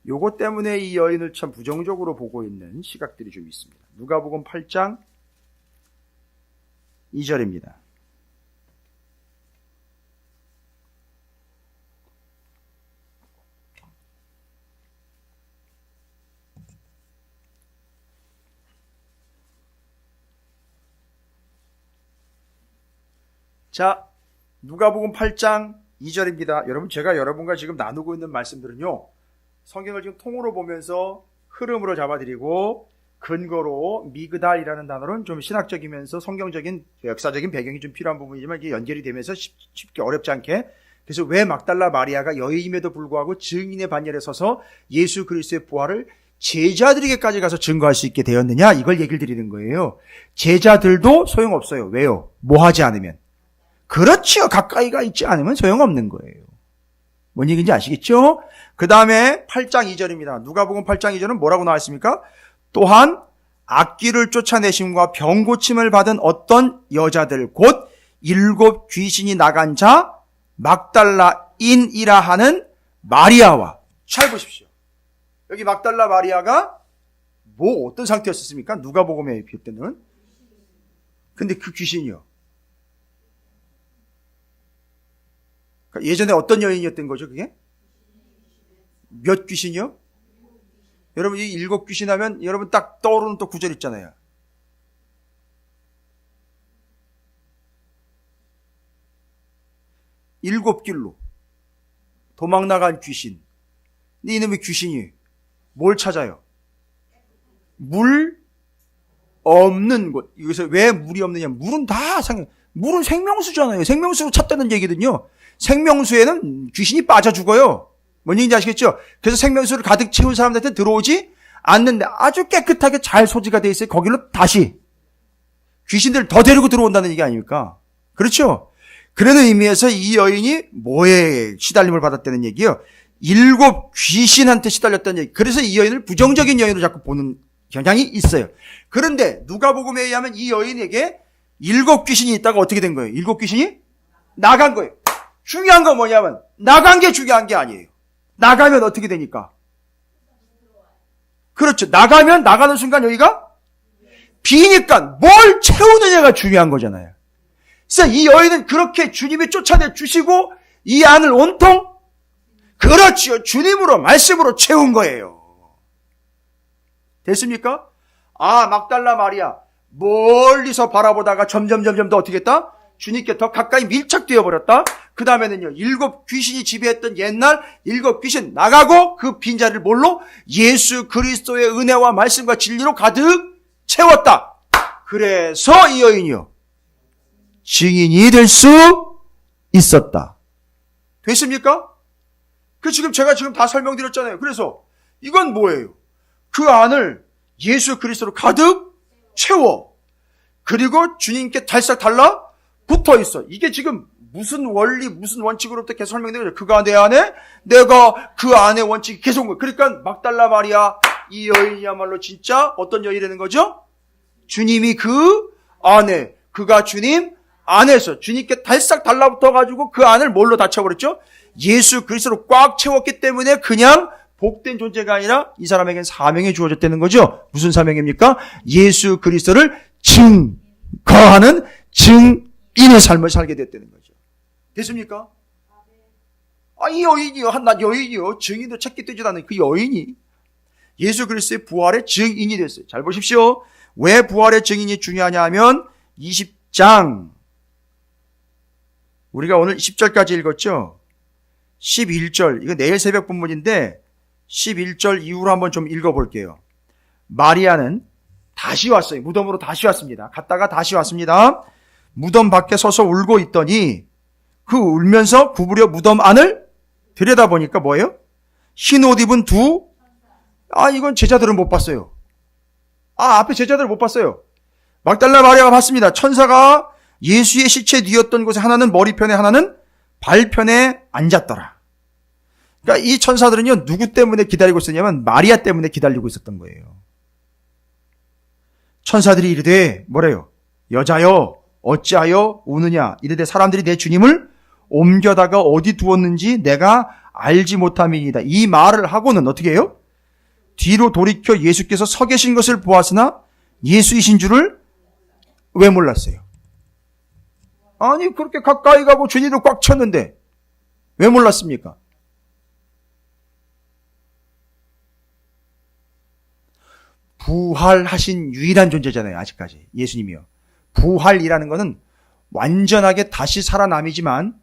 요것 때문에 이 여인을 참 부정적으로 보고 있는 시각들이 좀 있습니다. 누가복음 8장 2절입니다. 자, 누가복음 8장 2절입니다. 여러분, 제가 여러분과 지금 나누고 있는 말씀들은요, 성경을 지금 통으로 보면서 흐름으로 잡아드리고 근거로 미그달이라는 단어는 좀 신학적이면서 성경적인 역사적인 배경이 좀 필요한 부분이지만 이게 연결이 되면서 쉽게 어렵지 않게, 그래서 왜 막달라 마리아가 여인임에도 불구하고 증인의 반열에 서서 예수 그리스도의 부활을 제자들에게까지 가서 증거할 수 있게 되었느냐, 이걸 얘기를 드리는 거예요. 제자들도 소용없어요. 왜요? 뭐 하지 않으면. 그렇지요. 가까이가 있지 않으면 소용없는 거예요. 뭔 얘기인지 아시겠죠? 그 다음에 8장 2절입니다. 누가복음 8장 2절은 뭐라고 나와 있습니까? 또한 악귀를 쫓아내심과 병 고침을 받은 어떤 여자들 곧 7 귀신이 나간 자 막달라인이라 하는 마리아와, 잘 보십시오. 여기 막달라 마리아가 뭐 어떤 상태였습니까? 누가복음에 비할 때는. 근데 그 귀신이요. 그러니까 예전에 어떤 여인이었던 거죠, 그게? 몇 귀신이요? 여러분, 이 7 귀신 하면 여러분 딱 떠오르는 또 구절 있잖아요. 일곱 길로 도망 나간 귀신. 근데 이놈의 귀신이 뭘 찾아요? 물 없는 곳. 여기서 왜 물이 없느냐? 물은 물은 생명수잖아요. 생명수로 찾다는 얘기거든요. 생명수에는 귀신이 빠져 죽어요. 뭔 얘기인지 아시겠죠? 그래서 생명수를 가득 채운 사람들한테 들어오지 않는데 아주 깨끗하게 잘 소지가 돼 있어요. 거기로 다시 귀신들을 더 데리고 들어온다는 얘기 아닙니까? 그렇죠? 그런 의미에서 이 여인이 뭐에 시달림을 받았다는 얘기요? 7 귀신한테 시달렸다는 얘기. 그래서 이 여인을 부정적인 여인으로 자꾸 보는 경향이 있어요. 그런데 누가복음에 의하면 이 여인에게 7 귀신이 있다가 어떻게 된 거예요? 7 귀신이 나간 거예요. 중요한 건 뭐냐면 나간 게 중요한 게 아니에요. 나가면 어떻게 되니까? 그렇죠. 나가는 순간 여기가 비니까 뭘 채우느냐가 중요한 거잖아요. 그래서 이 여인은 그렇게 주님이 쫓아내 주시고 이 안을 온통, 그렇지요, 주님으로 말씀으로 채운 거예요. 됐습니까? 아, 막달라 마리아 멀리서 바라보다가 점점 더 어떻게 했다? 주님께 더 가까이 밀착되어 버렸다. 그 다음에는요, 7 귀신이 지배했던 옛날 7 귀신 나가고 그 빈자리를 뭘로? 예수 그리스도의 은혜와 말씀과 진리로 가득 채웠다. 그래서 이 여인이요, 증인이 될 수 있었다. 됐습니까? 지금 제가 다 설명드렸잖아요. 그래서 이건 뭐예요? 그 안을 예수 그리스도로 가득 채워. 그리고 주님께 달싹 달라 붙어 있어. 이게 지금 무슨 원리, 무슨 원칙으로부터 계속 설명되는 거죠. 그가 내 안에, 내가 그 안에 원칙이 계속. 그러니까 막달라 마리아, 이 여인이야말로 진짜 어떤 여인이라는 거죠? 주님이 그 안에, 그가 주님 안에서 주님께 달싹 달라붙어가지고 그 안을 뭘로 다 채워버렸죠? 예수 그리스도로 꽉 채웠기 때문에 그냥 복된 존재가 아니라 이 사람에겐 사명이 주어졌다는 거죠. 무슨 사명입니까? 예수 그리스도를 증거하는 증인의 삶을 살게 됐다는 거죠. 됐습니까? 이 여인이요, 한낱 여인이요, 증인도 찾기 되지도 않은 그 여인이 예수 그리스도의 부활의 증인이 됐어요. 잘 보십시오. 왜 부활의 증인이 중요하냐 하면 20장, 우리가 오늘 10절까지 읽었죠? 11절, 이거 내일 새벽 본문인데 11절 이후로 한번 좀 읽어볼게요. 마리아는 다시 왔어요. 무덤으로 다시 왔습니다. 갔다가 다시 왔습니다. 무덤 밖에 서서 울고 있더니 그 울면서 구부려 무덤 안을 들여다보니까 뭐예요? 흰 옷 입은 이건 제자들은 못 봤어요. 앞에 제자들은 못 봤어요. 막달라 마리아가 봤습니다. 천사가 예수의 시체 뉘었던 곳에 하나는 머리편에 하나는 발편에 앉았더라. 그러니까 이 천사들은요, 누구 때문에 기다리고 있었냐면 마리아 때문에 기다리고 있었던 거예요. 천사들이 이르되 뭐래요? 여자여 어찌하여 우느냐? 이르되 사람들이 내 주님을 옮겨다가 어디 두었는지 내가 알지 못함이니이다. 이 말을 하고는 어떻게 해요? 뒤로 돌이켜 예수께서 서 계신 것을 보았으나 예수이신 줄을 왜 몰랐어요? 아니, 그렇게 가까이 가고 주님을 꽉 쳤는데 왜 몰랐습니까? 부활하신 유일한 존재잖아요. 아직까지 예수님이요. 부활이라는 것은 완전하게 다시 살아남이지만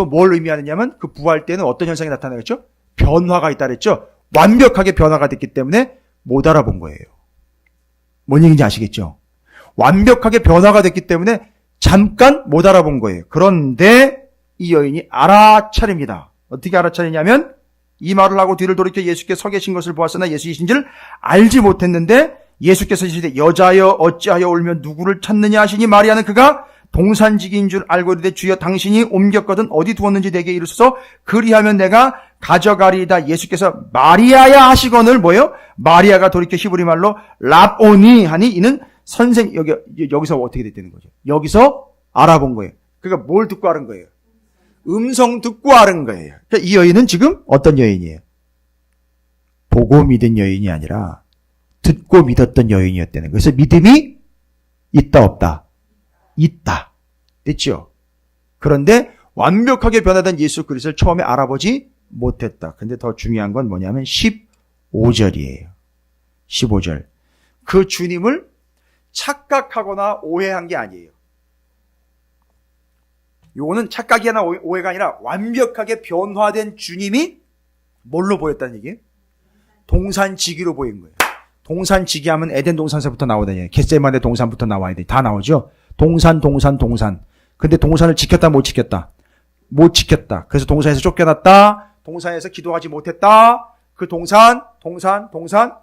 또 뭘 의미하느냐면 그 부활 때는 어떤 현상이 나타나겠죠? 변화가 있다 그랬죠? 완벽하게 변화가 됐기 때문에 못 알아본 거예요. 뭔 얘기인지 아시겠죠? 완벽하게 변화가 됐기 때문에 잠깐 못 알아본 거예요. 그런데 이 여인이 알아차립니다. 어떻게 알아차리냐면 이 말을 하고 뒤를 돌이켜 예수께 서 계신 것을 보았으나 예수이신 줄 알지 못했는데 예수께서 이르시되 여자여 어찌하여 울며 누구를 찾느냐 하시니 마리아는 그가 동산지기인 줄 알고 이르되 주여 당신이 옮겼거든 어디 두었는지 내게 이르소서 그리하면 내가 가져가리이다. 예수께서 마리아야 하시거늘 뭐예요? 마리아가 돌이켜 히브리 말로 라보니 하니 이는 선생 여기서 어떻게 됐다는 거죠? 여기서 알아본 거예요. 그러니까 뭘 듣고 알은 거예요? 음성 듣고 알은 거예요. 그러니까 이 여인은 지금 어떤 여인이에요? 보고 믿은 여인이 아니라 듣고 믿었던 여인이었다는 거예요. 그래서 믿음이 있다 없다? 있다. 됐죠? 그런데 완벽하게 변화된 예수 그리스도를 처음에 알아보지 못했다. 근데 더 중요한 건 뭐냐면 15절이에요. 15절. 그 주님을 착각하거나 오해한 게 아니에요. 요거는 착각이나 오해가 아니라 완벽하게 변화된 주님이 뭘로 보였다는 얘기예요? 동산지기로 보인 거예요. 동산지기 하면 에덴 동산에서부터 나오다니. 겟세마네 동산부터 나와야 돼. 다 나오죠? 동산. 근데 동산을 지켰다 못 지켰다? 못 지켰다. 그래서 동산에서 쫓겨났다. 동산에서 기도하지 못했다. 그 동산,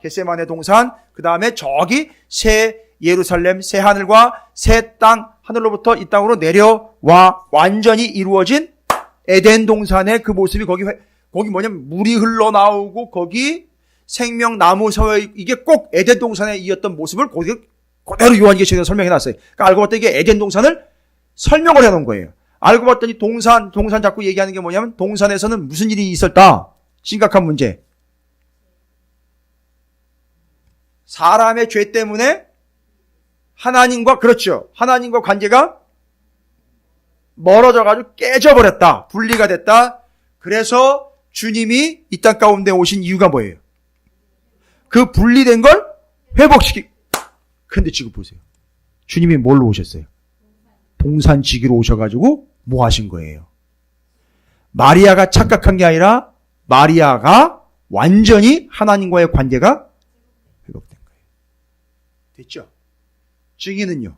겟세마네 동산. 그 다음에 저기 새 예루살렘, 새 하늘과 새 땅, 하늘로부터 이 땅으로 내려와 완전히 이루어진 에덴 동산의 그 모습이 거기 뭐냐면 물이 흘러나오고 거기 생명나무 서여 이게 꼭 에덴 동산에 이었던 모습을 거기 그대로 요한계시록에서 설명해 놨어요. 그러니까 알고 봤더니 이게 에덴 동산을 설명을 해 놓은 거예요. 알고 봤더니 동산 자꾸 얘기하는 게 뭐냐면 동산에서는 무슨 일이 있었다. 심각한 문제. 사람의 죄 때문에 하나님과 관계가 멀어져가지고 깨져버렸다. 분리가 됐다. 그래서 주님이 이 땅 가운데 오신 이유가 뭐예요? 그 분리된 걸 근데 지금 보세요. 주님이 뭘로 오셨어요? 동산지기로 오셔가지고 뭐 하신 거예요? 마리아가 착각한 게 아니라 마리아가 완전히 하나님과의 관계가 회복된 거예요. 됐죠? 증인은요?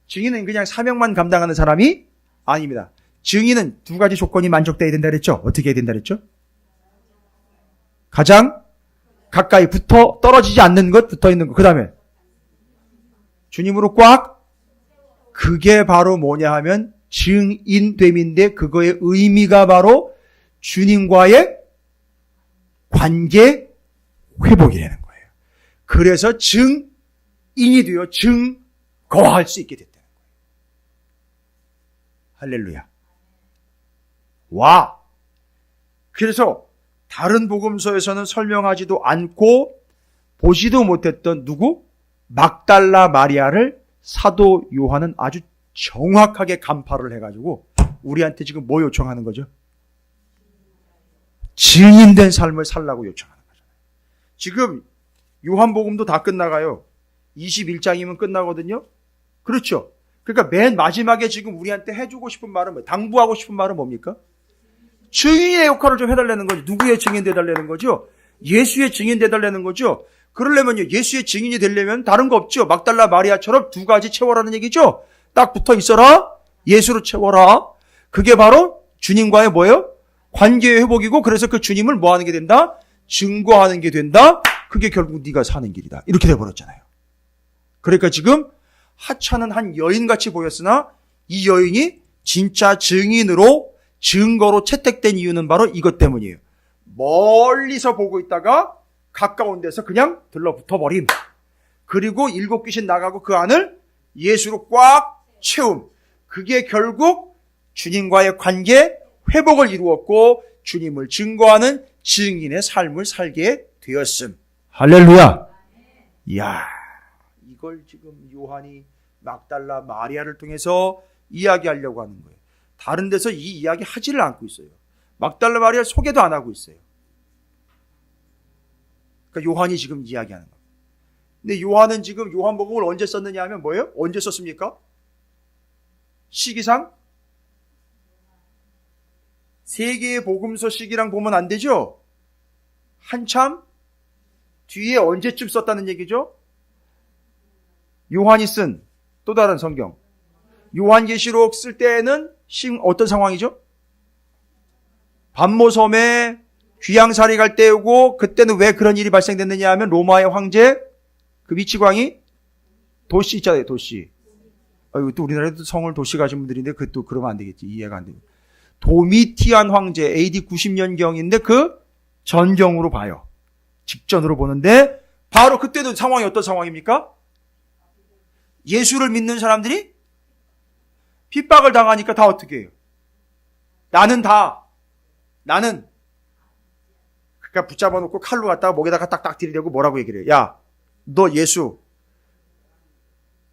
증인은 그냥 사명만 감당하는 사람이 아닙니다. 증인은 두 가지 조건이 만족돼야 된다 그랬죠? 어떻게 해야 된다 그랬죠? 가장 가까이 떨어지지 않는 것, 붙어 있는 것. 그 다음에 주님으로 꽉. 그게 바로 뭐냐 하면 증인됨인데 그거의 의미가 바로 주님과의 관계 회복이라는 거예요. 그래서 증인이 되어 증거할 수 있게 됐다는 거예요. 할렐루야. 와. 그래서 다른 복음서에서는 설명하지도 않고 보지도 못했던 누구? 막달라 마리아를 사도 요한은 아주 정확하게 간파를 해가지고 우리한테 지금 뭐 요청하는 거죠? 증인된 삶을 살라고 요청하는 거잖아요. 지금 요한복음도 다 끝나가요. 21장이면 끝나거든요. 그렇죠? 그러니까 맨 마지막에 지금 우리한테 해주고 싶은 말은 뭐예요? 당부하고 싶은 말은 뭡니까? 증인의 역할을 좀 해달라는 거죠. 누구의 증인 되달라는 거죠? 예수의 증인 되달라는 거죠. 그러려면요, 예수의 증인이 되려면 다른 거 없죠. 막달라 마리아처럼 두 가지 채워라는 얘기죠. 딱 붙어 있어라. 예수로 채워라. 그게 바로 주님과의 뭐예요? 관계의 회복이고, 그래서 그 주님을 뭐 하는 게 된다? 증거하는 게 된다. 그게 결국 네가 사는 길이다. 이렇게 돼버렸잖아요. 그러니까 지금 하찮은 한 여인같이 보였으나 이 여인이 진짜 증인으로 증거로 채택된 이유는 바로 이것 때문이에요. 멀리서 보고 있다가 가까운 데서 그냥 들러붙어버림. 그리고 일곱 귀신 나가고 그 안을 예수로 꽉 채움. 그게 결국 주님과의 관계 회복을 이루었고 주님을 증거하는 증인의 삶을 살게 되었음. 할렐루야. 이야, 이걸 지금 요한이 막달라 마리아를 통해서 이야기하려고 하는 거예요. 다른 데서 이 이야기 하지를 않고 있어요. 막달라 마리아 소개도 안 하고 있어요. 그러니까 요한이 지금 이야기하는 거예요. 근데 요한은 지금 요한복음을 언제 썼느냐 하면 뭐예요? 언제 썼습니까? 시기상 세 개의 복음서 시기랑 보면 안 되죠? 한참 뒤에 언제쯤 썼다는 얘기죠? 요한이 쓴 또 다른 성경. 요한계시록 쓸 때에는 어떤 상황이죠? 반모섬에 귀양살이 갈 때이고, 그때는 왜 그런 일이 발생됐느냐 하면 로마의 황제 그 위치광이 도시 있잖아요. 도시. 또 우리나라에도 성을 도시 가진 분들인데 그것도 그러면 안 되겠지. 이해가 안 되고. 도미티안 황제 AD 90년경인데 그 전경으로 봐요. 직전으로 보는데 바로 그때도 상황이 어떤 상황입니까? 예수를 믿는 사람들이 핍박을 당하니까 다 어떻게 해요? 나는 그러니까 붙잡아 놓고 칼로 갖다가 목에다가 딱딱 들이대고 뭐라고 얘기를 해요? 야, 너 예수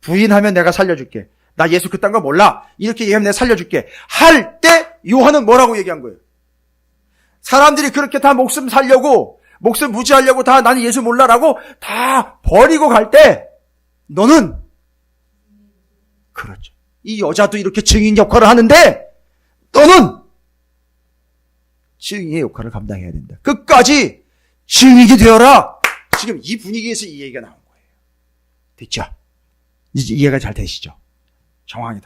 부인하면 내가 살려줄게. 나 예수 그딴 거 몰라. 이렇게 얘기하면 내가 살려줄게. 할 때 요한은 뭐라고 얘기한 거예요? 사람들이 그렇게 다 목숨 살려고, 목숨 무지하려고 다 나는 예수 몰라라고 다 버리고 갈 때 너는 그렇죠. 이 여자도 이렇게 증인 역할을 하는데 너는 증인의 역할을 감당해야 된다. 끝까지 증인이 되어라. 지금 이 분위기에서 이 얘기가 나온 거예요. 됐죠? 이제 이해가 잘 되시죠? 정황이.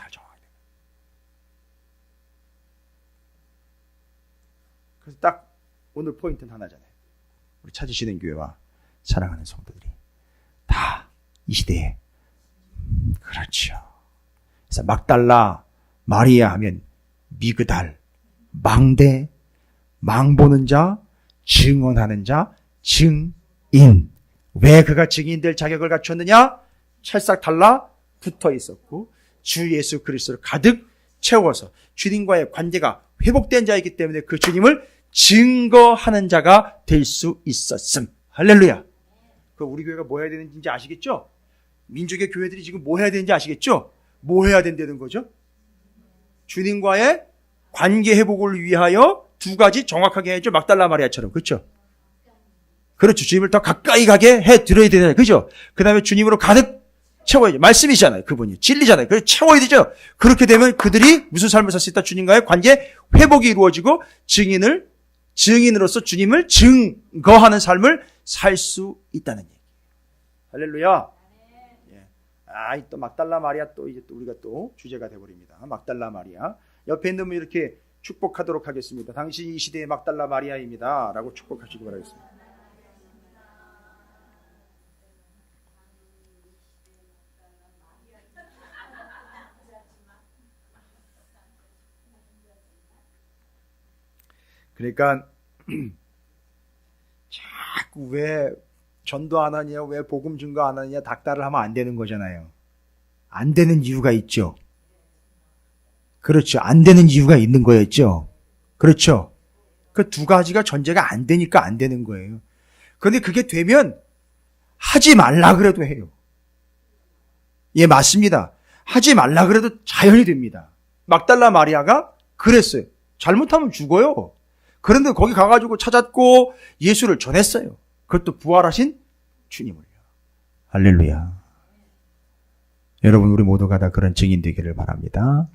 그래서 딱 오늘 포인트는 하나잖아요. 우리 찾으시는 교회와 사랑하는 성도들이 다 이 시대에 그렇죠. 그래서 막달라 마리아 하면 미그달, 망대, 망보는 자, 증언하는 자, 증인. 왜 그가 증인될 자격을 갖췄느냐? 찰싹 달라 붙어 있었고 주 예수 그리스도를 가득 채워서 주님과의 관계가 회복된 자이기 때문에 그 주님을 증거하는 자가 될 수 있었음. 할렐루야. 그 우리 교회가 뭐 해야 되는지 이제 아시겠죠? 민족의 교회들이 지금 뭐 해야 되는지 아시겠죠? 뭐 해야 된다는 거죠? 주님과의 관계 회복을 위하여 두 가지 정확하게 해줘. 막달라 마리아처럼. 그렇죠? 그렇죠. 주님을 더 가까이 가게 해 드려야 되잖아요. 그죠? 그 다음에 주님으로 가득 채워야죠. 말씀이잖아요. 그분이. 진리잖아요. 그래서 채워야 되죠. 그렇게 되면 그들이 무슨 삶을 살 수 있다? 주님과의 관계 회복이 이루어지고 증인으로서 주님을 증거하는 삶을 살 수 있다는 얘기. 할렐루야. 또 막달라 마리아 이제 또 우리가 또 주제가 되어버립니다. 막달라 마리아. 옆에 있는 분 이렇게 축복하도록 하겠습니다. 당신이 이 시대의 막달라 마리아입니다. 라고 축복하시기 바라겠습니다. 그러니까 자꾸 왜 전도 안 하냐, 왜 복음 증거 안 하냐 닥달을 하면 안 되는 거잖아요. 안 되는 이유가 있죠. 그렇죠. 안 되는 이유가 있는 거였죠. 그렇죠. 그 두 가지가 전제가 안 되니까 안 되는 거예요. 그런데 그게 되면 하지 말라 그래도 해요. 예, 맞습니다. 하지 말라 그래도 자연히 됩니다. 막달라 마리아가 그랬어요. 잘못하면 죽어요. 그런데 거기 가가지고 찾았고 예수를 전했어요. 그것도 부활하신 주님을요. 할렐루야. 여러분, 우리 모두가 다 그런 증인 되기를 바랍니다.